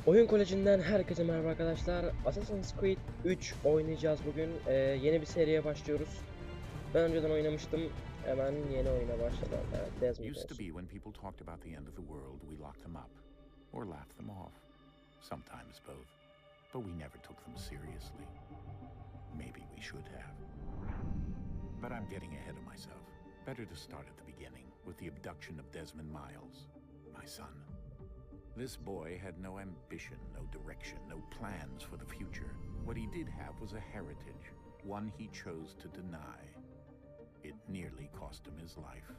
Oyun Koleji'nden herkese merhaba arkadaşlar. Assassin's Creed 3 oynayacağız bugün. Yeni bir seriye başlıyoruz. Ben önceden oynamıştım. Hemen yeni oyuna başladım. Evet, Desmond Used to olsun. be when people talked about the end of the world, we locked them up or laughed them off. Sometimes both. But we never took them seriously. Maybe we should have. But I'm getting ahead of myself. Better to start at the beginning with the abduction of Desmond Miles, my son. This boy had no ambition, no direction, no plans for the future. What he did have was a heritage, one he chose to deny. It nearly cost him his life.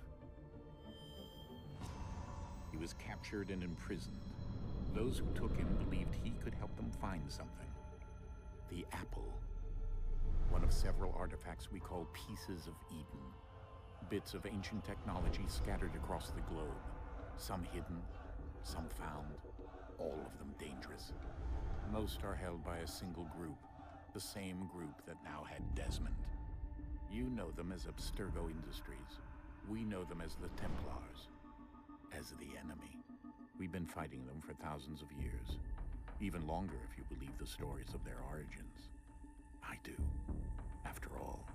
He was captured and imprisoned. Those who took him believed he could help them find something. The apple. One of several artifacts we call pieces of Eden. Bits of ancient technology scattered across the globe. Some hidden, some found, all of them dangerous. Most are held by a single group, the same group that now had Desmond. You know them as Abstergo Industries. We know them as the Templars, as the enemy. We've been fighting them for thousands of years, even longer if you believe the stories of their origins. I do. After all,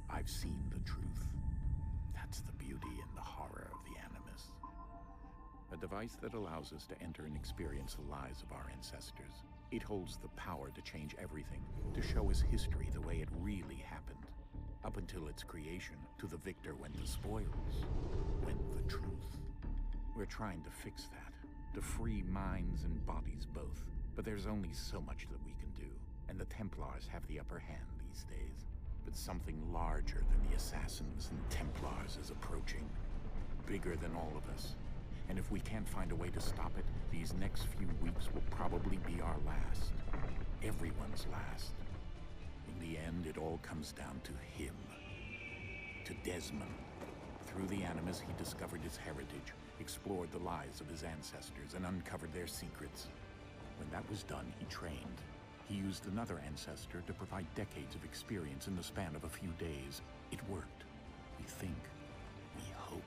I've seen the truth. That's the beauty and the horror of the Animus. A device that allows us to enter and experience the lives of our ancestors. It holds the power to change everything, to show us history the way it really happened. Up until its creation, to the victor went the spoils, went the truth. We're trying to fix that, to free minds and bodies both. But there's only so much that we can do, and the Templars have the upper hand these days. But something larger than the Assassins and Templars is approaching, bigger than all of us. And if we can't find a way to stop it, these next few weeks will probably be our last. Everyone's last. In the end, it all comes down to him. To Desmond. Through the Animus, he discovered his heritage, explored the lives of his ancestors, and uncovered their secrets. When that was done, he trained. He used another ancestor to provide decades of experience in the span of a few days. It worked. We think. We hope.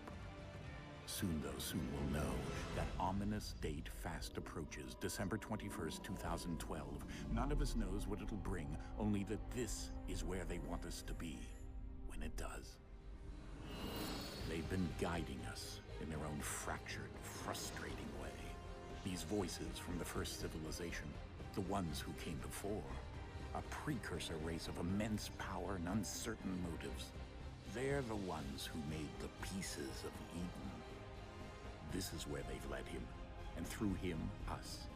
Soon, though, soon we'll know. That ominous date fast approaches, December 21st, 2012. None of us knows what it'll bring, only that this is where they want us to be, when it does. They've been guiding us in their own fractured, frustrating way. These voices from the first civilization, the ones who came before, a precursor race of immense power and uncertain motives. They're the ones who made the pieces of Eden. This is where they've led him, and through him, us.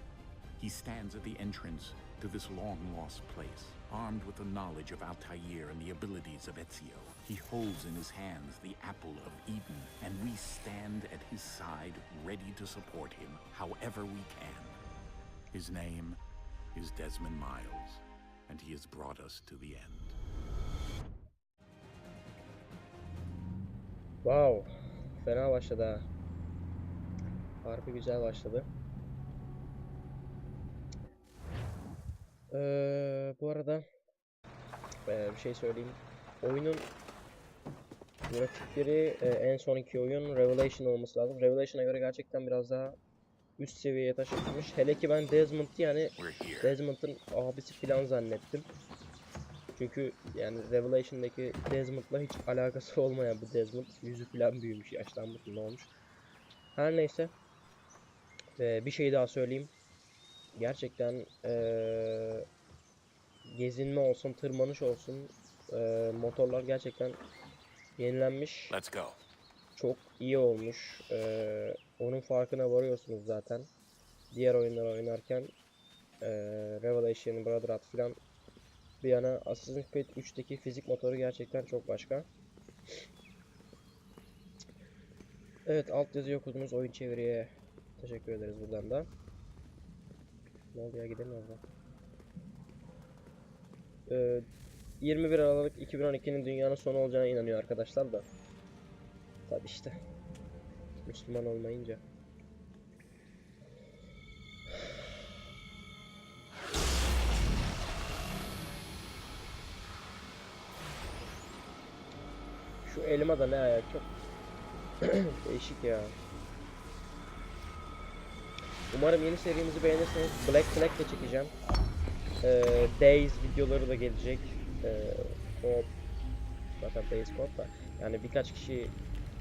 He stands at the entrance to this long-lost place, armed with the knowledge of Altair and the abilities of Ezio. He holds in his hands the apple of Eden, and we stand at his side, ready to support him however we can. His name is Desmond Miles, and he has brought us to the end. Wow. Fena başladı ha. Harbi güzel başladı. Bu arada bir şey söyleyeyim. Oyunun grafikleri en son iki oyun Revelation olması lazım. Revelation'a göre gerçekten biraz daha üst seviyeye taşınmış. Hele ki ben Desmond'ın abisi falan zannettim. Çünkü yani Revelation'daki Desmond'la hiç alakası olmayan bu Desmond. Yüzü falan büyümüş, yaşlanmış, ne olmuş. Her neyse. Bir şey daha söyleyeyim. Gerçekten gezinme olsun, tırmanış olsun, motorlar gerçekten yenilenmiş. Let's go. Çok iyi olmuş. Onun farkına varıyorsunuz zaten. Diğer oyunları oynarken Revelation, Brotherhood falan bir yana, Assassin's Creed 3'teki fizik motoru gerçekten çok başka. Evet, alt yazıyı okudunuz. Oyun çeviriye teşekkür ederiz buradan da. Ne oldu ya, gidemiyoruz lan. 21 Aralık 2012'nin dünyanın sonu olacağına inanıyor arkadaşlar da. Tabi işte. Müslüman olmayınca. Şu elma da ne ayak, çok değişik ya. Umarım yeni serimizi beğenirseniz. Black Flag de çekeceğim. Days videoları da gelecek. O zaten Days Code da. Yani birkaç kişi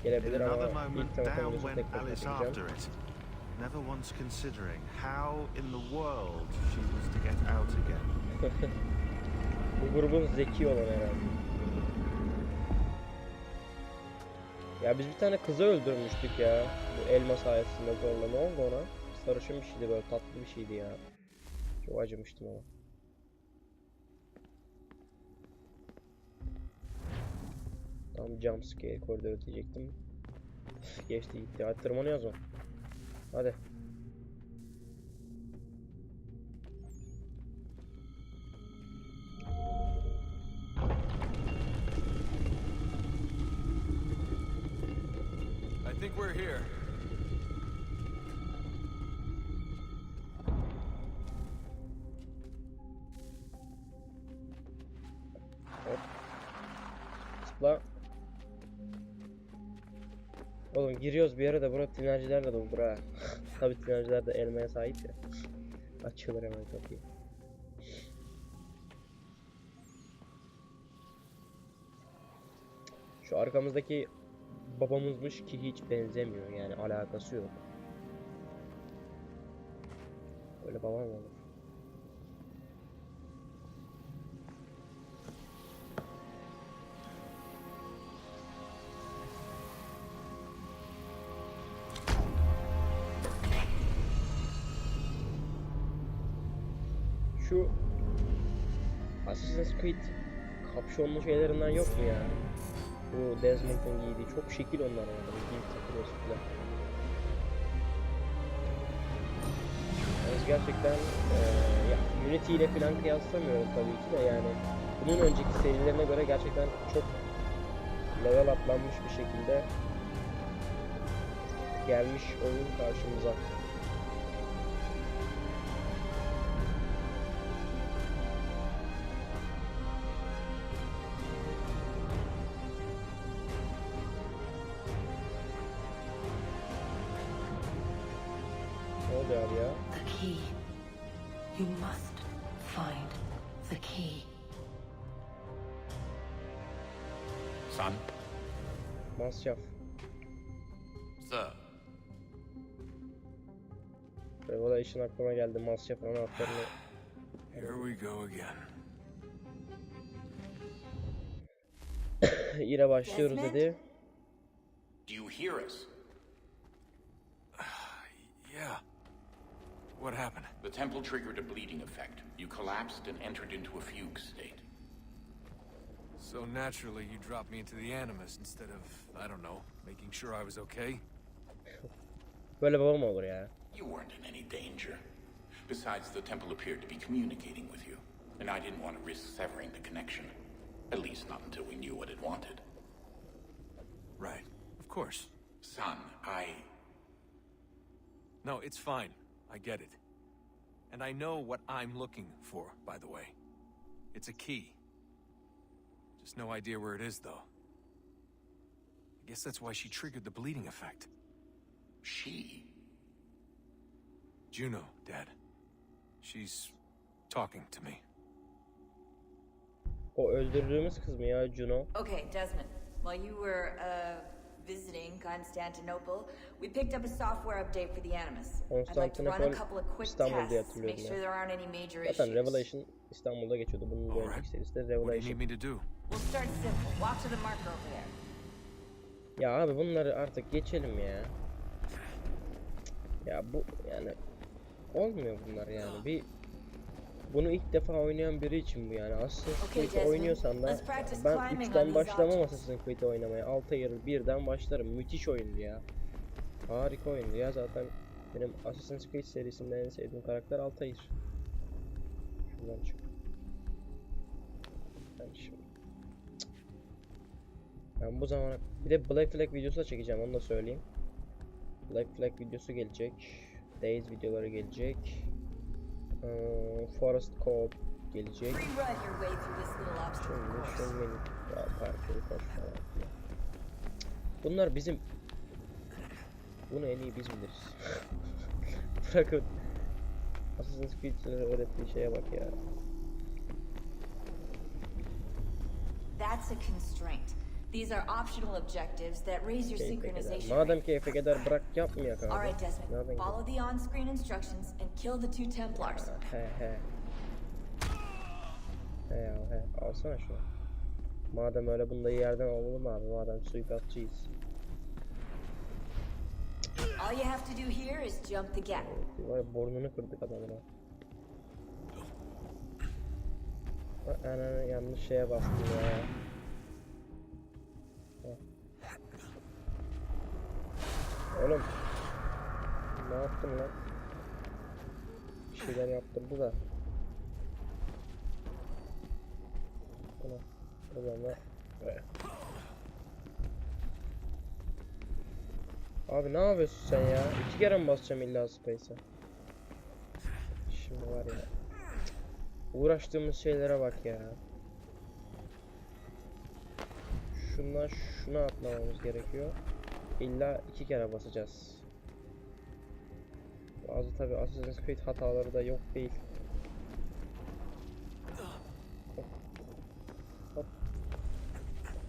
gelebilir ama ilk tanıtım videosu tek başına çekeceğim. Never once considering how in the world she was to get out again. Bu grubun zeki olan herhalde. Ya biz bir tane kızı öldürmüştük ya. Bu elma sayesinde zorla. Ne oldu ona? Sarışın bir şeydi, böyle tatlı bir şeydi ya. Çok acımıştım ona. Tam jumpscare koridoru diyecektim. Geçti gitti. Hadi tırmanıyoruz mu? Hadi. I think we're here. Hop. Zıpla. Oğlum giriyoruz bir yere de burada tinerciler de doldur ha. Tabi tinerciler de elmaya sahip ya. Açılır hemen kapıyı. Şu arkamızdaki babamızmış ki hiç benzemiyor, yani alakası yok. Böyle babam olur. Şu Assassin's Creed kapşonlu şeylerinden yok mu ya? Bu Desmond'un giydiği çok şekil onlar yani. Giyip takılıyorsun falan. Yani gerçekten ya Unity ile falan kıyaslamıyorum tabii ki de, yani bunun önceki serilerine göre gerçekten çok level atlanmış bir şekilde gelmiş oyun karşımıza. Ne oluyor abi ya? The key. You must find the key. Son? Masyaf. Sir. Revelation aklıma geldi. Masyaf anahtarını. Here we go again. İre başlıyoruz dedi. Do you hear us? Yeah. What happened? The temple triggered a bleeding effect. You collapsed and entered into a fugue state. So naturally you dropped me into the Animus instead of, I don't know, making sure I was okay? Böyle baba mı olur ya? You weren't in any danger. Besides, the temple appeared to be communicating with you, and I didn't want to risk severing the connection. At least not until we knew what it wanted. Right. Of course. Son, No, it's fine. I get it. And I know what I'm looking for, by the way. It's a key. Just no idea where it is, though. I guess that's why she triggered the bleeding effect. She? Juno, Dad. She's talking to me. O öldürdüğümüz kız mı ya, Juno? Okay, Desmond. While you were visiting Constantinople, we picked up a software update for the Animus. I'd like to run a couple of quick İstanbul diye tests, make hatırlıyorum sure ya. there aren't any major Zaten issues. Revelation İstanbul'da geçiyordu. Bunun bir Alright. önceki serisi de What do you need Revelation. me to do? We'll start simple. Walk to the marker over there. Ya abi bunları artık geçelim ya. Ya bu yani olmuyor bunlar yani. Bir bunu ilk defa oynayan biri için bu yani. Assassin's Creed oynuyorsan da ben 3'ten başlamam Assassin's Creed oynamaya. Altair 1'den başlarım. Müthiş oyundu ya. Harika oyundu ya, zaten benim Assassin's Creed serisinde en sevdiğim karakter Altair. Şuradan çık. Ben şimdi ben bu zamana bir de Black Flag videosu da çekeceğim, onu da söyleyeyim. Black Flag videosu gelecek. Days videoları gelecek. Forest Co-op gelecek. Rerun your way through this little obstacle Şimdi course. şöyle parkuru koş falan filan. Bunlar bizim, bunu en iyi biz biliriz. bırakın. Assassin's Creed'lere öğrettiği şeye bak ya. That's a constraint. These are optional objectives that raise your synchronization Madem rate. keyfe eder bırak yapmayak abi. Alright, Desmond. Follow the on-screen instructions and kill the 2 Templars. He. Alsana şunu. Madem öyle bunu da yerden alalım abi. Madem suikastçıyız. All you have to do here is jump the gap. Vay, burnunu kırdık adamına. Ananı yanlış şeye bastım ya. Oğlum. Ne yaptın lan? Bir şeyler yaptırdı da. O zaman abi ne yapıyorsun sen ya? 2 kere mi basacağım illa space'e? Şimdi var ya. Uğraştığımız şeylere bak ya. Şundan şuna atlamamız gerekiyor. İlla 2 kere basacağız. Bazı tabi Assassin's Creed hataları da yok değil.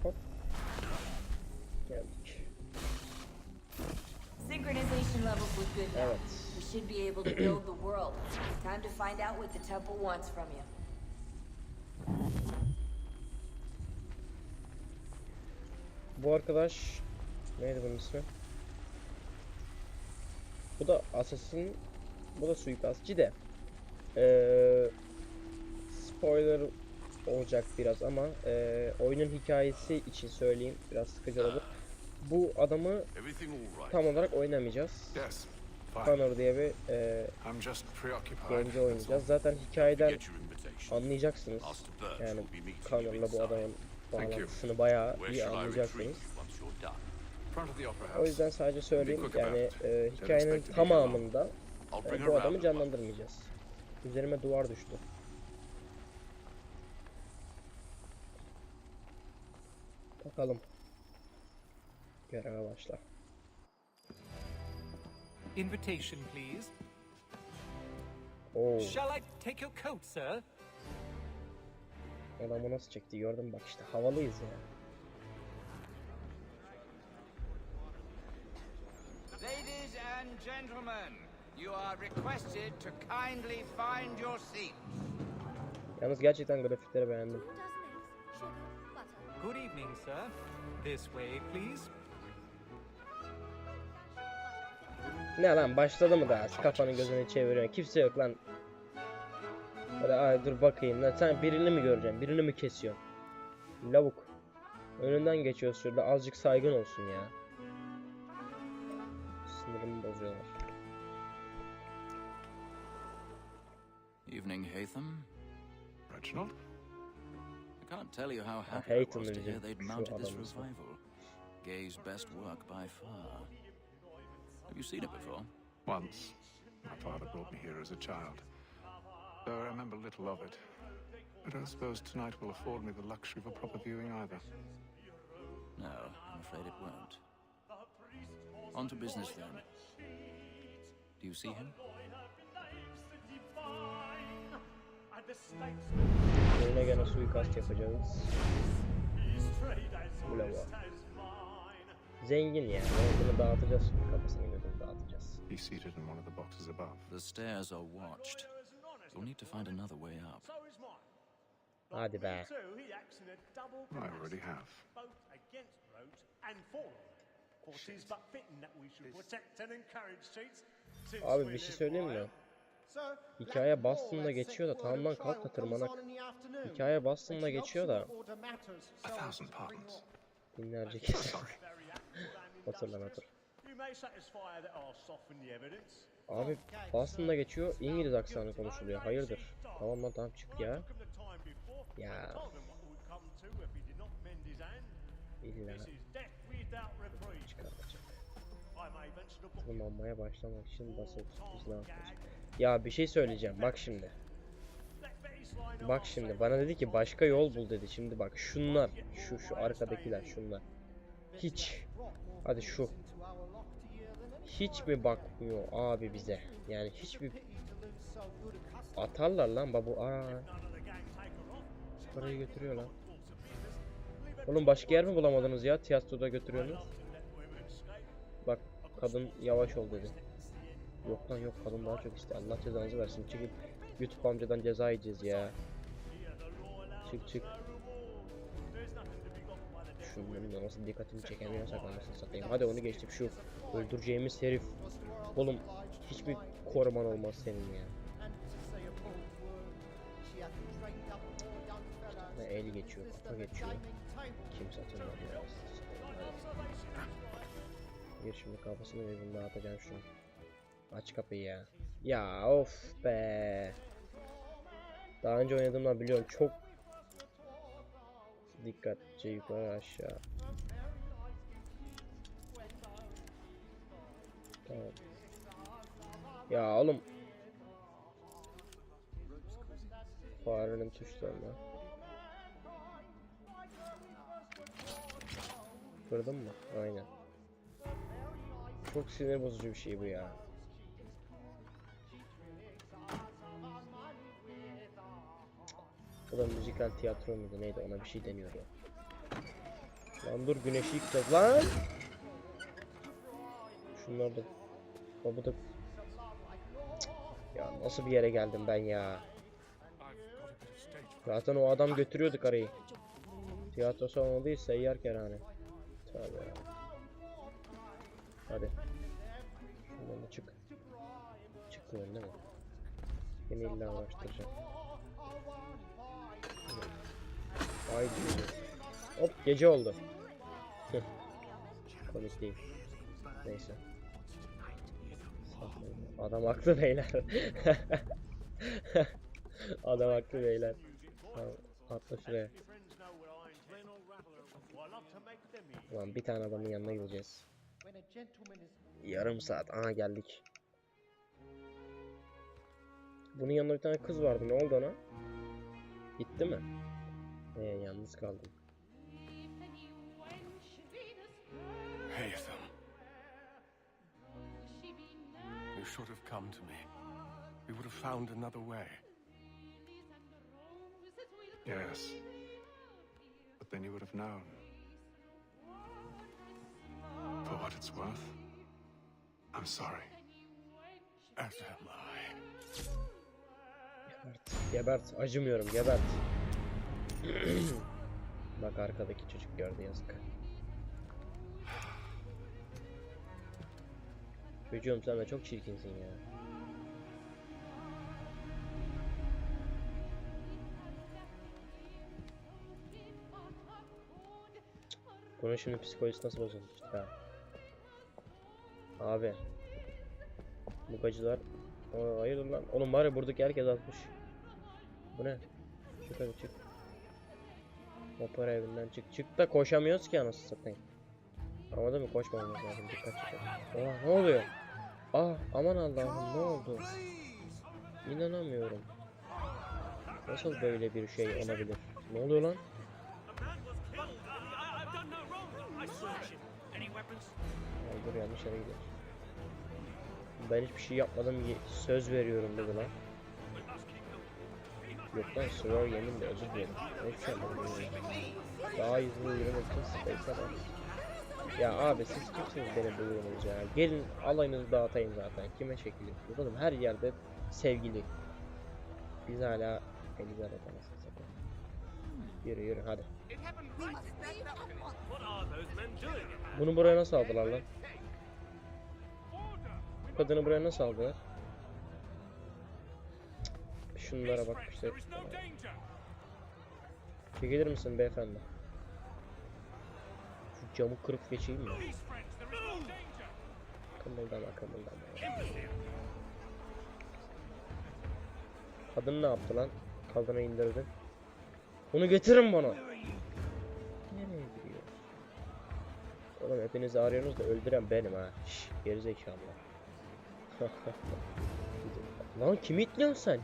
Hop. Geldik. Synchronization levels look good now. Evet. We should be able to build the world. Time to find out what the temple wants from you. Bu arkadaş neydi bunun ismi? Bu da assassin, bu da suikastçı de. Spoiler olacak biraz ama oyunun hikayesi için söyleyeyim, biraz sıkıcı olur. Bu adamı tam olarak oynamayacağız. Connor diye bir genci oynayacağız. Zaten hikayeden anlayacaksınız. Yani Connor'la bu adamın bağlantısını bayağı iyi anlayacaksınız. O yüzden sadece söyleyeyim, yani hikayenin tamamında bu adamı canlandırmayacağız. Üzerime duvar düştü. Bakalım. Göreve başla. Invitation, please. Oo. Shall I take your coat, sir? Adamı nasıl çekti gördün bak işte, havalıyız ya. Ladies and gentlemen, you are requested to kindly find your seats. Yalnız gerçekten grafikleri beğendim. Good evening, sir. This way, please. Ne lan, başladı mı daha? Kafanın gözünü çeviriyorsun. Kimse yok lan. Böyle ay dur bakayım lan, sen birini mi göreceksin? Birini mi kesiyorsun? Lavuk. Önünden geçiyoruz şurada, azıcık saygın olsun ya. Sınırımı bozuyorlar. Evening, Haytham. Reginald? I can't tell you how happy I Haytham was to hear diyecek, they'd şu mounted this adamın ismi. revival. Gay's best work by far. Have you seen it before? Once. My father brought me here as a child. Though I remember little of it. I don't suppose tonight will afford me the luxury of a proper viewing either. No, I'm afraid it won't. On to business then. Do you see him? Oyuna gene suikast yapacağız. Bu lava. Zengin yani. Bunu dağıtacağız şimdi, kafasını gözünü dağıtacağız. He's seated in one of the boxes above. The stairs are watched. You'll need to find another way up. Hadi be. I already have. Abi bir şey söyleyeyim mi? Hikaye Boston'da geçiyor da, tamam lan kalk da tırmanak. Hikaye Boston'da geçiyor da. A thousand pardons. Binlerce kez. Otur lan otur. Abi Boston'da geçiyor, İngiliz aksanı konuşuluyor. Hayırdır? Tamam lan tamam, çık ya. Ya. İlla çıkartacak. Tırmanmaya başlamak için basıp biz ne yapıyoruz? Ya bir şey söyleyeceğim, bak şimdi. Bak şimdi bana dedi ki başka yol bul dedi. Şimdi bak şunlar, şu arkadakiler, şunlar. Hiç. Hadi şu. hiç mi bakmıyor abi bize? Yani hiçbir atarlar lan babu. Parayı götürüyor lan. Oğlum başka yer mi bulamadınız ya? Tiyatroda götürüyorsunuz. Bak kadın yavaş ol dedi. Yok lan yok, kadın daha çok işte. Allah cezanızı versin. Çıkıp YouTube amcadan ceza yiyeceğiz ya. Çık. Şunların da nasıl dikkatimi çekemiyorsak anasını satayım. Hadi onu geçtik, şu öldüreceğimiz herif. Oğlum hiçbir koruman olmaz senin ya. El geçiyor, kafa geçiyor. Kimse atılmıyor. Gir şimdi kafasını ve bunu dağıtacağım şunu. Aç kapıyı ya. Ya of be. Daha önce oynadığımdan biliyorum, çok dikkatlice yukarı aşağı. Tamam. Ya oğlum. Farenin tuşlarına. Kırdın mı? Aynen. Çok sinir bozucu bir şey bu ya. Bu da müzikal tiyatro muydu neydi, ona bir şey deniyordu. Lan dur, güneşi yıkacağız lan. Şunlar da bu da. Ya nasıl bir yere geldim ben ya. Zaten o adam götürüyordu karıyı. Tiyatro salonu değil, seyyar kerhane. Tabii ya. Hadi. Şundan da çık. Çıkmıyor değil mi? Beni illa uğraştıracak. Haydi. Hop, gece oldu. Komik değil. Neyse. Adam haklı beyler. Adam haklı beyler. Tamam, atla şuraya. Ulan bir tane adamın yanına gideceğiz. Yarım saat. Aha geldik. Bunun yanında bir tane kız vardı. Ne oldu ona? Gitti mi? Yalnız kaldım. Hey Ethan. You should have come to me. We would have found another way. Yes. But then you would have known. For what it's worth, I'm sorry. As am I. Gebert. Acımıyorum, gebert. Bak arkadaki çocuk gördü, yazık. Çocuğum sen de çok çirkinsin ya. Bunun şimdi psikolojisi nasıl bozulmuş ha? Abi. Bu gacılar. Hayırdır lan? Oğlum var ya, buradaki herkes atmış. Bu ne? Çık hadi çık. Opera evinden çık. Çık da koşamıyoruz ki anasını satayım. Anladın mı? Koşmamamız lazım. Dikkat çekelim. Oha, ne oluyor? Aman Allah'ım, ne oldu? İnanamıyorum. Nasıl böyle bir şey olabilir? Ne oluyor lan? Dur, yanlış yere gidiyor. Ben hiçbir şey yapmadım, söz veriyorum dedi lan. Yok lan, swear yeminle özür dilerim. Hiçbir şey yapmadım. Daha hızlı yürümek için space'e bak. Ya abi siz kimsiniz beni buluyorsunuz ya? Gelin alayınızı dağıtayım zaten. Kime çekiliyor? Oğlum her yerde sevgili. Biz hala Elizabeth anasını satayım. Yürü hadi. Bunu buraya nasıl aldılar lan? Bu kadını buraya nasıl aldılar? Şunlara bak işte. Çekilir misin beyefendi? Şu camı kırıp geçeyim mi? Kımıldama. Kadın ne yaptı lan? Kadını indirdi. Onu getirin bana. Nereye gidiyor? Oğlum hepinizi arıyorsunuz da öldüren benim ha. Şşş, gerizekalı. Lan kimi itliyorsun sen?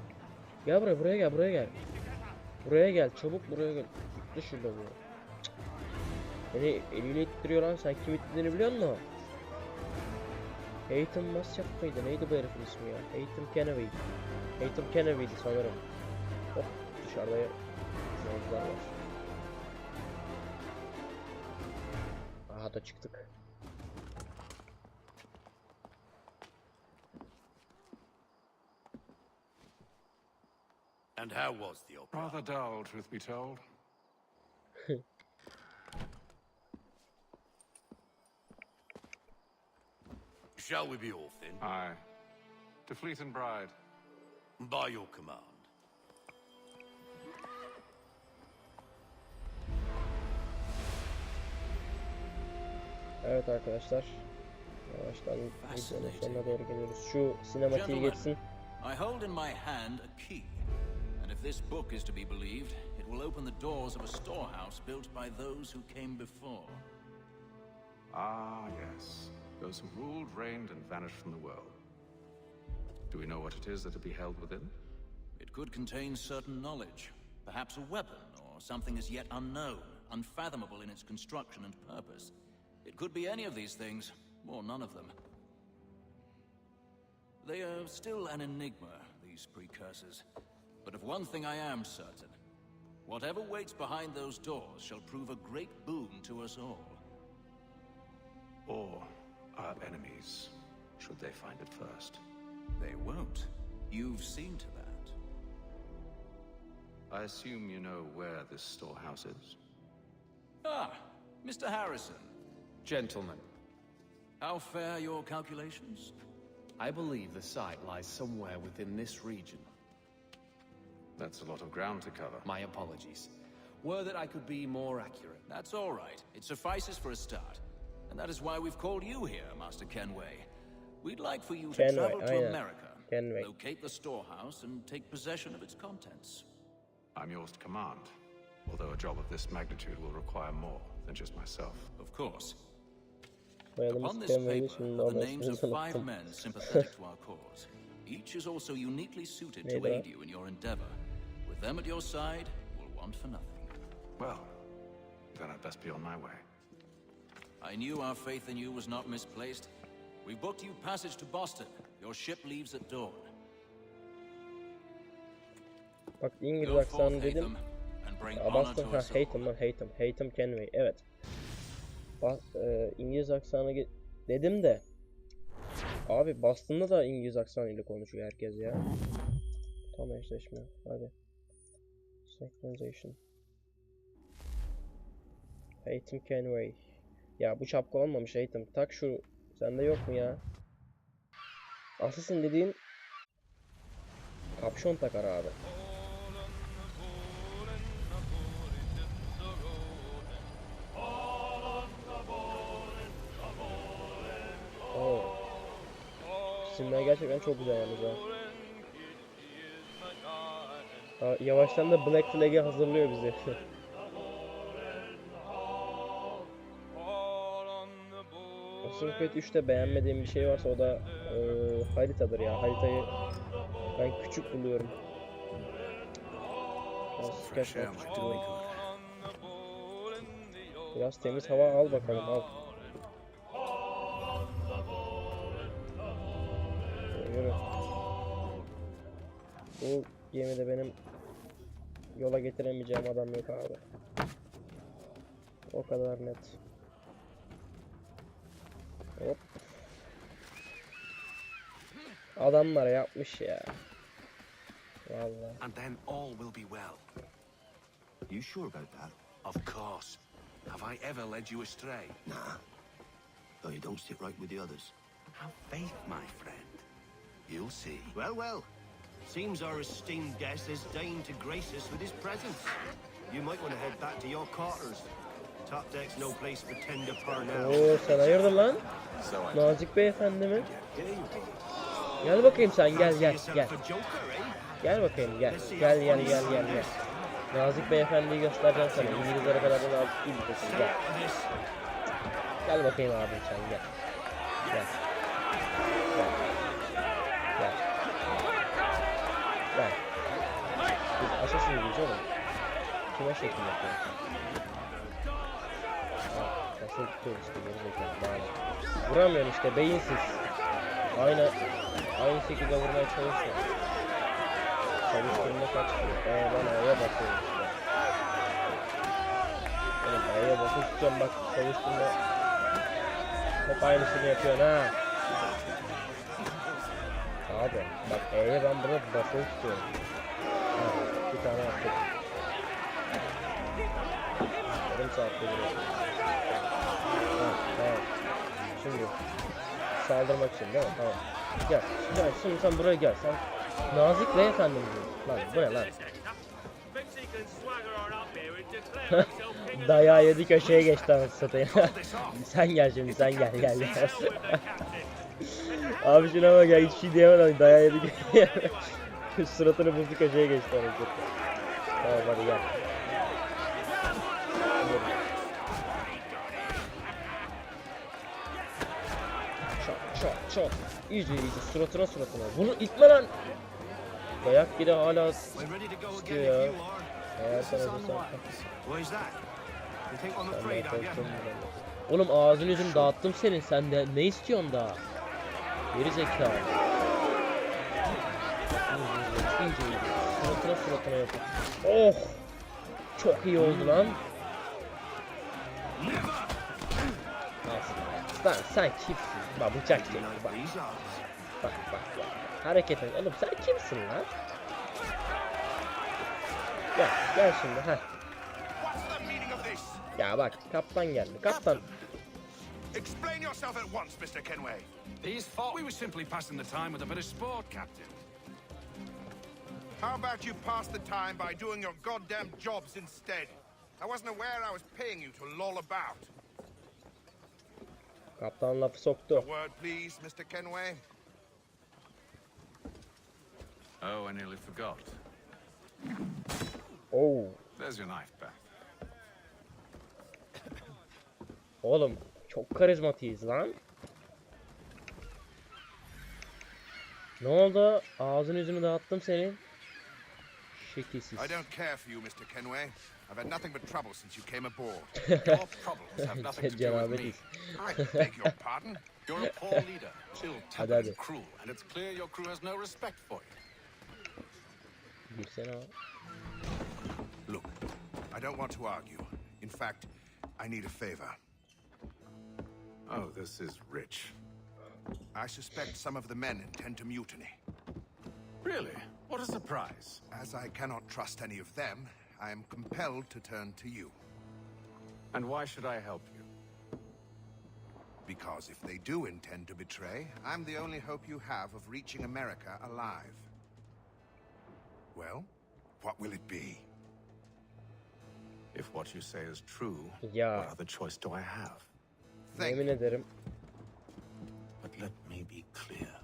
Gel buraya gel. Buraya gel, çabuk buraya gel. Gitti şurada bu. Beni eliyle ittiriyor lan, sen kim ittirdiğini biliyor musun? Haytham Masyaf mıydı? Neydi bu herifin ismi ya? Haytham Kennedy. Haytham Kennedy'di sanırım. Hop, dışarıda yolcular var. Aha da çıktık. And how was the opera? Rather dull, truth be told. Shall we be off then? Aye. To Fleet and Bride. By your command. Evet arkadaşlar. Yavaştan videonun sonuna doğru geliyoruz. Şu sinematiği geçsin. I hold in my hand a key. And if this book is to be believed, it will open the doors of a storehouse built by those who came before. Ah, yes. Those who ruled, reigned, and vanished from the world. Do we know what it is that will be held within? It could contain certain knowledge. Perhaps a weapon, or something as yet unknown, unfathomable in its construction and purpose. It could be any of these things, or none of them. They are still an enigma, these precursors. But of one thing I am certain. Whatever waits behind those doors shall prove a great boon to us all. Or our enemies, should they find it first. They won't. You've seen to that. I assume you know where this storehouse is? Ah, Mr. Harrison. Gentlemen, How fare your calculations? I believe the site lies somewhere within this region. That's a lot of ground to cover. My apologies. Were that I could be more accurate. That's all right. It suffices for a start. And that is why we've called you here, Master Kenway. We'd like for you to travel to America, locate the storehouse, and take possession of its contents. I'm yours to command, although a job of this magnitude will require more than just myself. Of course. Upon this paper are the names of 5 men sympathetic to our cause. Each is also uniquely suited to aid you in your endeavor. With them at your side, you'll want for nothing. Well, then I'd best be on my way. I knew our faith in you was not misplaced. We booked you passage to Boston. Your ship leaves at dawn. Bak İngiliz aksanı dedim. Boston, ha Haytham Kenway, evet. İngiliz aksanı dedim de. Abi Boston'da da İngiliz aksanıyla konuşuyor herkes ya. Tam eşleşme, hadi. Synchronization. Haytham Kenway. Ya bu şapka olmamış Haytham. Tak şu. Sende yok mu ya? Assassin dediğin kapşon takar abi. Oo. Çizimler gerçekten çok güzel yalnız ha. Yavaştan da Black Flag'e hazırlıyor bizi. Assassin's Creed 3'te beğenmediğim bir şey varsa o da haritadır ya. Haritayı ben küçük buluyorum. Biraz temiz hava al bakalım, al. Yürü. Bu gemide benim yola getiremeyeceğim adam yok abi. O kadar net. Hop. Adamlar yapmış ya. Vallahi. And then all will be well. You sure about that? Of course. Have I ever led you astray? Nah. Though you don't sit right with the others. Have faith, my friend. You'll see. Well, well. Seems our esteemed guest has deigned to grace us with his presence. You might want to head back to your quarters. Top deck's no place for tender par now. Oo, sen hayırdır lan? Nazik beyefendi mi? Gel bakayım sen, gel. Gel bakayım, gel. Gel. Nazik beyefendiyi göstereceğim sana. İngilizlere kadar da nazik değil misin? Gel. Gel bakayım abi sen, gel. Biz Assassin'ız oğlum. Kime şekil yapıyorsun? Nasıl tutuyoruz işte gerizekalı bağlı. Vuramıyorsun işte, beyinsiz. Aynı şekilde vurmaya çalışıyor. Çalıştığında kaçıyor. Ben A'ya basıyorum işte. Oğlum A'ya basıp tutacağım bak çalıştığında. Hep aynısını yapıyorsun ha. Abi bak E'ye ben burada basılı tutuyorum. Ha, bir tane yaptık. Yarım saatte duruyor. Tamam. Şimdi saldırmak için değil mi? Tamam. Gel. Şimdi sen buraya gel. Sen nazik beyefendi misin? Lan bu ne lan? Dayağı yedi köşeye geçti anasını satayım. Sen gel şimdi sen gel. Abi şuna bak ya hiç şey diyemem dayağı yedi köşeye. Suratını buzlu köşeye geçti anasını satayım. Tamam hadi gel. Çok. İyice suratına. Bunu itme lan. Dayak bile hala sıkıyor ya. Eğer sana oğlum ağzını yüzünü dağıttım senin. Sen de ne istiyorsun daha? Geri zekalı. İyice. Suratına yapın. Oh. Çok iyi oldu lan. Lan sen kimsin? Bak bıçak çek. Bak. Hareket et. Oğlum sen kimsin lan? Gel şimdi ha. Ya bak kaptan geldi. Kaptan. Explain yourself at once, Mr. Kenway. These thought we were simply passing the time with a bit of sport, Captain. How about you pass the time by doing your goddamn jobs instead? I wasn't aware I was paying you to loll about. Kaptan lafı soktu. A word, please, Mr. Kenway. Oh, I nearly forgot. Oh. There's your knife back. Oğlum çok karizmatiyiz lan. Ne oldu? Ağzını yüzünü dağıttım senin. Şekilsiz. I don't care for you, Mr. Kenway. I've had nothing but trouble since you came aboard. Your problems have nothing to do with me. I beg your pardon. You're a poor leader, ill-tempered and cruel, and it's clear your crew has no respect for you. Girsene abi. Look, I don't want to argue. In fact, I need a favor. Oh, this is rich. I suspect some of the men intend to mutiny. Really? What a surprise. As I cannot trust any of them, I am compelled to turn to you. And why should I help you? Because if they do intend to betray, I'm the only hope you have of reaching America alive. Well, what will it be? If what you say is true, Ya. what other choice do I have? Yemin ederim. But let me be clear.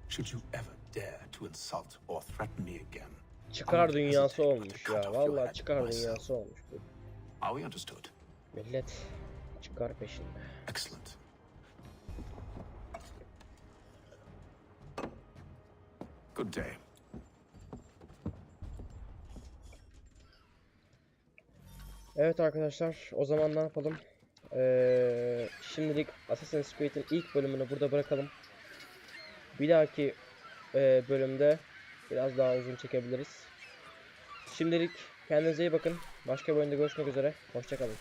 Should you ever dare to insult or threaten me again, Çıkar dünyası olmuş ya. Vallahi çıkar dünyası olmuş bu. Are we understood? Millet çıkar peşinde. Excellent. Good day. Evet arkadaşlar, o zaman ne yapalım? Şimdilik Assassin's Creed'in ilk bölümünü burada bırakalım. Bir dahaki bölümde biraz daha uzun çekebiliriz. Şimdilik kendinize iyi bakın. Başka bölümde görüşmek üzere. Hoşça kalın.